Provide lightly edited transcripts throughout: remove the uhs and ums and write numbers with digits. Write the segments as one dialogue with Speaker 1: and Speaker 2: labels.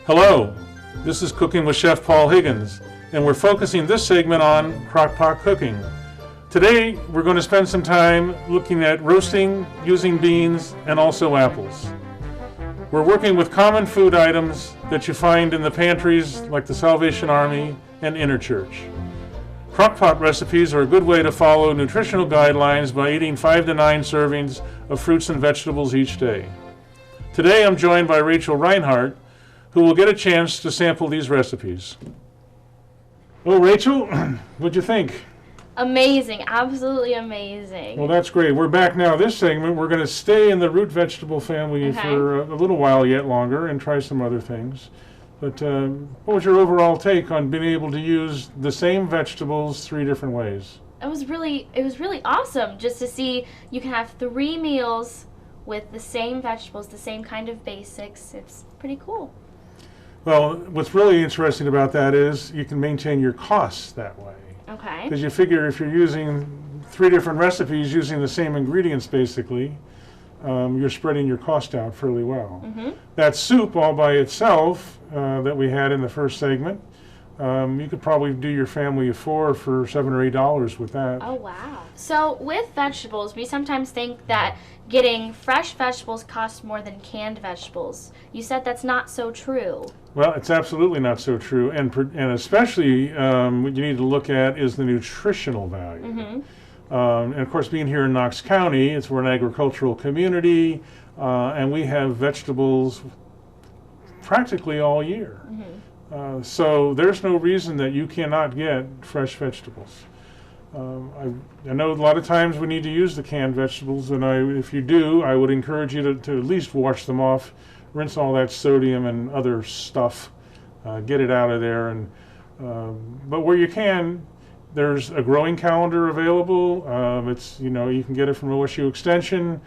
Speaker 1: Hello, this is Cooking with Chef Paul Higgins, and we're focusing this segment on crockpot cooking. Today, we're going to spend some time looking at roasting using beans and also apples. We're working with common food items that you find in the pantries like the Salvation Army and Inner Church. Crockpot recipes are a good way to follow nutritional guidelines by eating 5 to 9 servings of fruits and vegetables each day. Today, I'm joined by Rachel Reinhardt, who will get a chance to sample these recipes. Well, Rachel, what'd you think?
Speaker 2: Amazing, absolutely amazing.
Speaker 1: Well, that's great. We're back now. This segment, we're going to stay in the root vegetable family for a little while yet longer and try some other things. But what was your overall take on being able to use the same vegetables 3 different ways?
Speaker 2: It was really awesome just to see you can have 3 meals with the same vegetables, the same kind of basics. It's pretty cool.
Speaker 1: Well, what's really interesting about that is you can maintain your costs that way.
Speaker 2: Okay.
Speaker 1: Because you figure if you're using 3 different recipes using the same ingredients basically, you're spreading your cost out fairly well. That soup all by itself that we had in the first segment, you could probably do your family of 4 for $7 or $8 with that.
Speaker 2: Oh, wow. So with vegetables, we sometimes think that getting fresh vegetables costs more than canned vegetables. You said that's not so true.
Speaker 1: Well, it's absolutely not so true, and especially what you need to look at is the nutritional value. And of course, being here in Knox County, we're an agricultural community, and we have vegetables practically all year. So there's no reason that you cannot get fresh vegetables. I know a lot of times we need to use the canned vegetables, and if you do, I would encourage you to at least wash them off, rinse all that sodium and other stuff, get it out of there. And but where you can, there's a growing calendar available. You can get it from OSU Extension.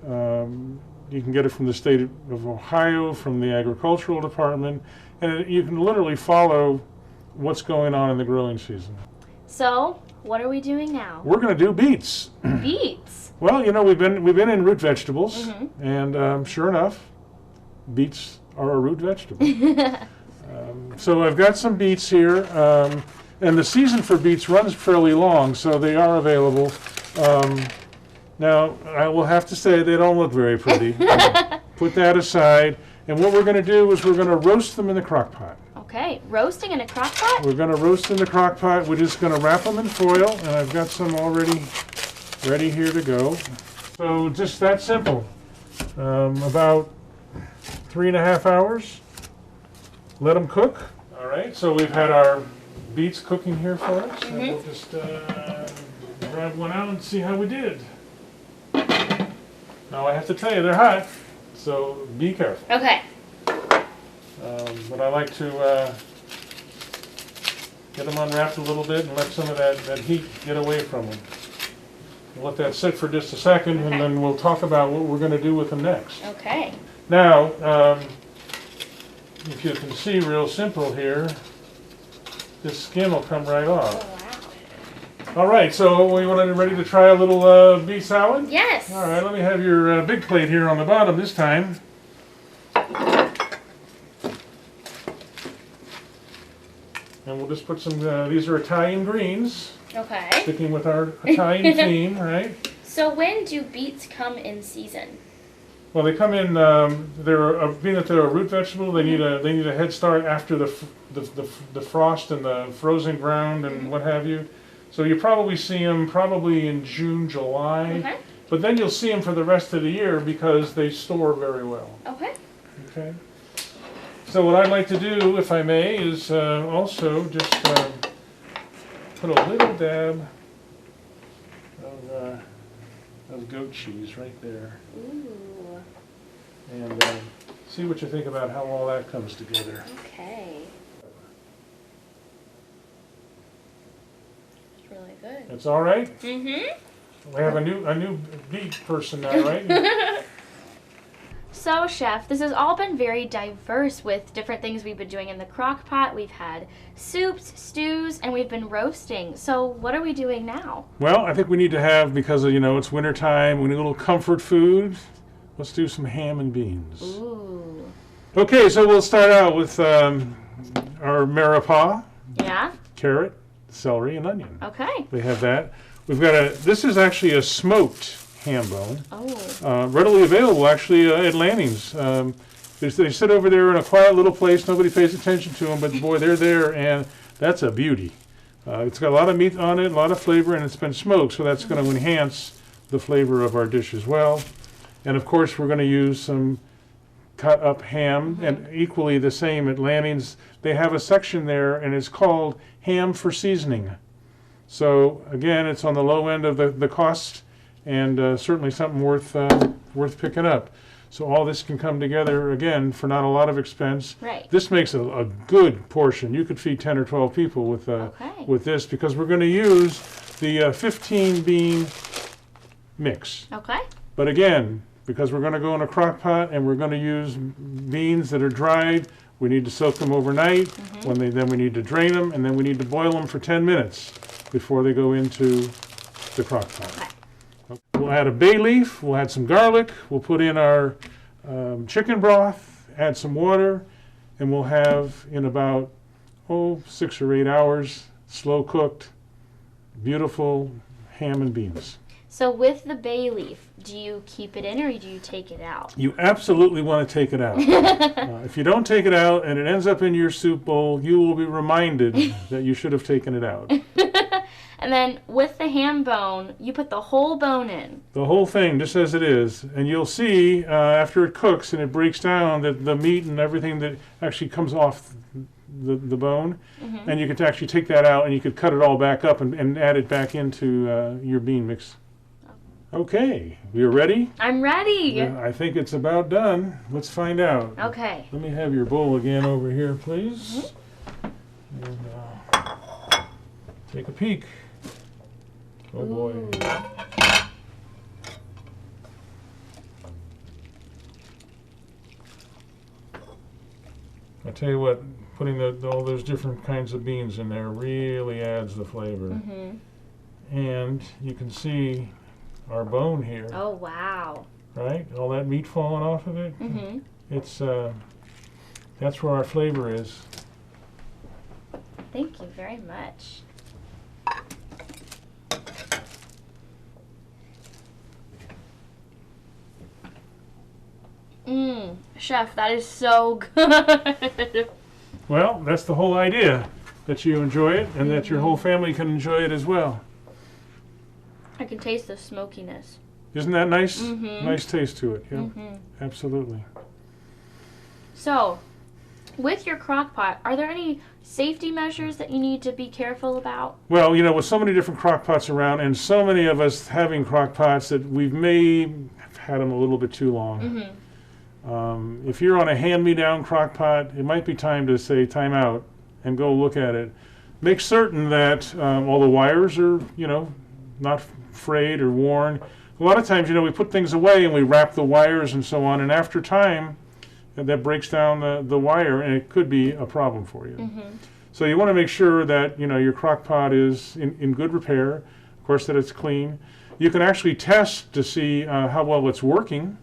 Speaker 1: You can get it from the state of Ohio, from the agricultural department, and you can literally follow what's going on in the growing season.
Speaker 2: So, what are we doing now?
Speaker 1: We're going to do beets.
Speaker 2: Beets.
Speaker 1: Well, we've been in root vegetables, and sure enough, beets are a root vegetable. So I've got some beets here, and the season for beets runs fairly long, so they are available. Now, I will have to say they don't look very pretty. Put that aside, and what we're going to do is we're going to roast them in the crock pot.
Speaker 2: Okay, roasting in a crock pot?
Speaker 1: We're going to roast in the crock pot. We're just going to wrap them in foil, and I've got some already ready here to go. So just that simple. About 3.5 hours. Let them cook. All right, so we've had our beets cooking here for us. And we'll just grab one out and see how we did. Now I have to tell you, they're hot, so be careful.
Speaker 2: Okay.
Speaker 1: But I like to get them unwrapped a little bit and let some of that heat get away from them. We'll let that sit for just a second, and then we'll talk about what we're going to do with them next.
Speaker 2: Okay.
Speaker 1: Now, if you can see real simple here, this skin will come right off.
Speaker 2: Oh, wow.
Speaker 1: All right, so we ready to try a little beet salad?
Speaker 2: Yes.
Speaker 1: All right, let me have your big plate here on the bottom this time. And we'll just put some, these are Italian greens.
Speaker 2: Okay.
Speaker 1: Sticking with our Italian theme, right?
Speaker 2: So when do beets come in season?
Speaker 1: Well, they come in, being that they're a root vegetable, they need a head start after the frost and the frozen ground and what have you. So you probably see them probably in June, July.
Speaker 2: Okay.
Speaker 1: But then you'll see them for the rest of the year because they store very well.
Speaker 2: Okay.
Speaker 1: Okay. So what I'd like to do, if I may, is also just put a little dab of goat cheese right there.
Speaker 2: Ooh.
Speaker 1: And see what you think about how all that comes together.
Speaker 2: Okay. It's really good.
Speaker 1: That's all right?
Speaker 2: Mm-hmm.
Speaker 1: We have a new beet person now, right?
Speaker 2: So, Chef, this has all been very diverse with different things we've been doing in the crock pot. We've had soups, stews, and we've been roasting. So what are we doing now?
Speaker 1: Well, I think we need to have, because it's winter time, we need a little comfort food. Let's do some ham and beans.
Speaker 2: Ooh.
Speaker 1: Okay, so we'll start out with our maripa,
Speaker 2: Yeah.
Speaker 1: carrot, celery, and onion.
Speaker 2: Okay.
Speaker 1: We have that. We've got this is actually a smoked ham bone.
Speaker 2: Oh.
Speaker 1: Readily available actually at Lanning's. They sit over there in a quiet little place. Nobody pays attention to them, but boy, they're there, and that's a beauty. It's got a lot of meat on it, a lot of flavor, and it's been smoked, so that's going to enhance the flavor of our dish as well. And of course, we're going to use some cut up ham, and equally the same at Lanning's. They have a section there, and it's called ham for seasoning. So again, it's on the low end of the cost, and certainly something worth picking up. So all this can come together again for not a lot of expense.
Speaker 2: Right.
Speaker 1: This makes a good portion. You could feed 10 or 12 people with with this, because we're going to use the 15 bean mix.
Speaker 2: Okay.
Speaker 1: But again, because we're going to go in a crock pot and we're going to use beans that are dried, we need to soak them overnight. Then we need to drain them, and then we need to boil them for 10 minutes before they go into the crock pot.
Speaker 2: Okay.
Speaker 1: We'll add a bay leaf, we'll add some garlic, we'll put in our chicken broth, add some water, and we'll have in about 6 or 8 hours, slow cooked, beautiful ham and beans.
Speaker 2: So with the bay leaf, do you keep it in or do you take it out?
Speaker 1: You absolutely want to take it out. If you don't take it out and it ends up in your soup bowl, you will be reminded that you should have taken it out.
Speaker 2: And then with the ham bone, you put the whole bone in.
Speaker 1: The whole thing, just as it is. And you'll see after it cooks and it breaks down that the meat and everything that actually comes off the bone. And you could actually take that out and you could cut it all back up and add it back into your bean mix. Okay, you're ready?
Speaker 2: I'm ready.
Speaker 1: I think it's about done. Let's find out.
Speaker 2: Okay.
Speaker 1: Let me have your bowl again over here, please. And take a peek. Oh boy.
Speaker 2: Ooh.
Speaker 1: I tell you what, putting all those different kinds of beans in there really adds the flavor. And you can see our bone here.
Speaker 2: Oh, wow.
Speaker 1: Right? All that meat falling off of it. It's that's where our flavor is.
Speaker 2: Thank you very much. Chef, that is so good.
Speaker 1: Well, that's the whole idea, that you enjoy it and that your whole family can enjoy it as well.
Speaker 2: I can taste the smokiness.
Speaker 1: Isn't that nice? Nice taste to it. Yeah, absolutely.
Speaker 2: So, with your crock pot, are there any safety measures that you need to be careful about?
Speaker 1: Well, with so many different crock pots around and so many of us having crock pots that we may have had them a little bit too long. If you're on a hand-me-down crock pot, it might be time to say time out and go look at it. Make certain that all the wires are, not frayed or worn. A lot of times, we put things away and we wrap the wires and so on, and after time, that breaks down the wire, and it could be a problem for you. So you want to make sure that, your crock pot is in good repair, of course that it's clean. You can actually test to see how well it's working.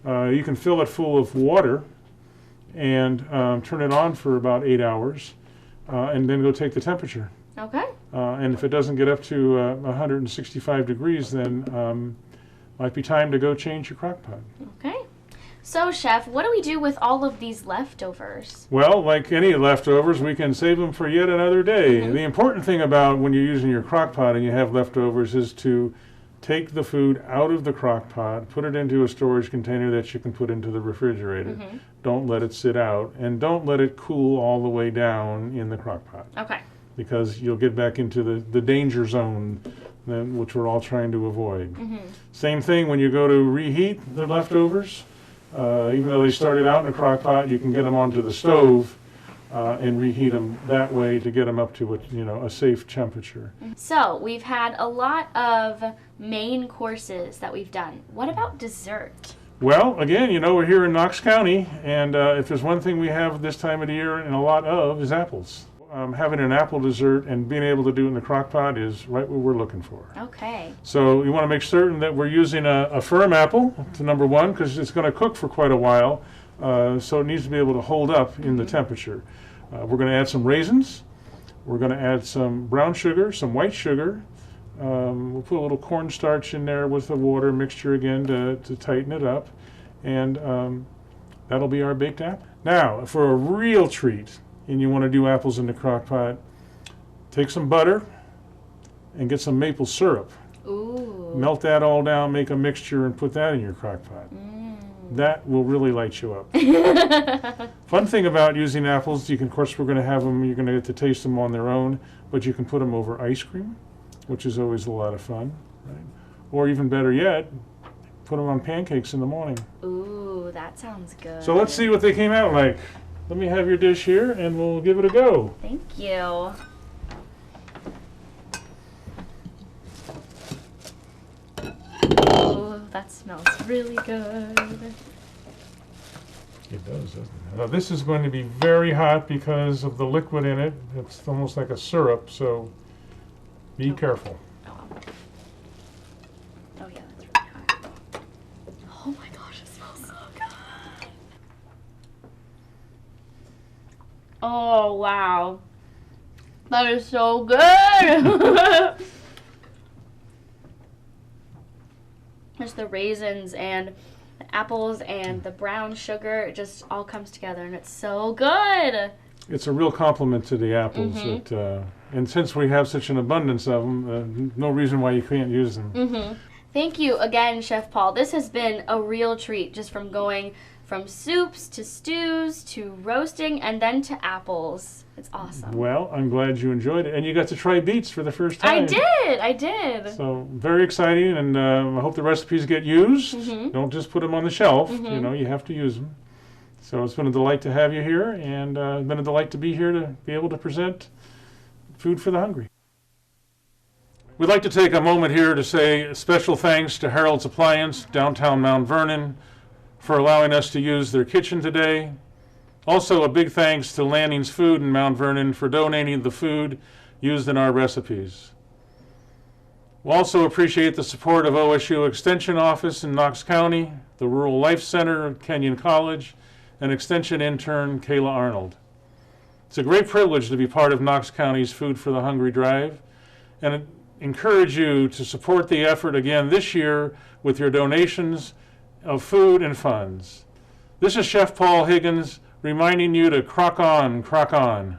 Speaker 1: You can fill it full of water and turn it on for about 8 hours, and then go take the temperature.
Speaker 2: Okay.
Speaker 1: And if it doesn't get up to 165 degrees, then might be time to go change your crock pot.
Speaker 2: Okay. So, Chef, what do we do with all of these leftovers?
Speaker 1: Well, like any leftovers, we can save them for yet another day. The important thing about when you're using your crock pot and you have leftovers is to take the food out of the crock pot, put it into a storage container that you can put into the refrigerator. Don't let it sit out, and don't let it cool all the way down in the crock pot. Okay. Because you'll get back into the danger zone, which we're all trying to avoid. Same thing when you go to reheat the leftovers. Even though they started out in a crock pot, you can get them onto the stove and reheat them that way to get them up to a safe temperature.
Speaker 2: So we've had a lot of main courses that we've done. What about dessert?
Speaker 1: Well, again, we're here in Knox County, and if there's one thing we have this time of the year and a lot of is apples. Having an apple dessert and being able to do it in the crock pot is right what we're looking for.
Speaker 2: Okay.
Speaker 1: So you want to make certain that we're using a firm apple, to number one, because it's going to cook for quite a while. so it needs to be able to hold up in the temperature. We're going to add some raisins. We're going to add some brown sugar, some white sugar. We'll put a little cornstarch in there with the water mixture again to tighten it up. And that'll be our baked apple. Now, for a real treat, and you want to do apples in the crock pot, take some butter and get some maple syrup.
Speaker 2: Ooh.
Speaker 1: Melt that all down, make a mixture, and put that in your crock pot. That will really light you up. Fun thing about using apples, of course, we're going to have them, you're going to get to taste them on their own, but you can put them over ice cream, which is always a lot of fun, right? Or even better yet, put them on pancakes in the morning.
Speaker 2: Ooh, that sounds good.
Speaker 1: So let's see what they came out like. Let me have your dish here, and we'll give it a go.
Speaker 2: Thank you. Oh, that smells really good.
Speaker 1: It does, doesn't it? Now this is going to be very hot because of the liquid in it. It's almost like a syrup, so be careful.
Speaker 2: Oh yeah, that's really hot. Oh my gosh, it smells so good. Oh wow. That is so good. Just the raisins and the apples and the brown sugar, it just all comes together and it's so good.
Speaker 1: It's a real compliment to the apples. And since we have such an abundance of them, no reason why you can't use them.
Speaker 2: Thank you again, Chef Paul. This has been a real treat, just from going from soups to stews to roasting and then to apples. It's awesome.
Speaker 1: Well, I'm glad you enjoyed it. And you got to try beets for the first time.
Speaker 2: I did.
Speaker 1: So very exciting, and I hope the recipes get used. Don't just put them on the shelf. You know, you have to use them. So it's been a delight to have you here, and it's been a delight to be here to be able to present Food for the Hungry. We'd like to take a moment here to say special thanks to Herald's Appliance, downtown Mount Vernon, for allowing us to use their kitchen today. Also, a big thanks to Lanning's Food in Mount Vernon for donating the food used in our recipes. We also appreciate the support of OSU Extension Office in Knox County, the Rural Life Center at Kenyon College, and Extension intern Kayla Arnold. It's a great privilege to be part of Knox County's Food for the Hungry drive, and I encourage you to support the effort again this year with your donations of food and funds. This is Chef Paul Higgins reminding you to crock on, crock on.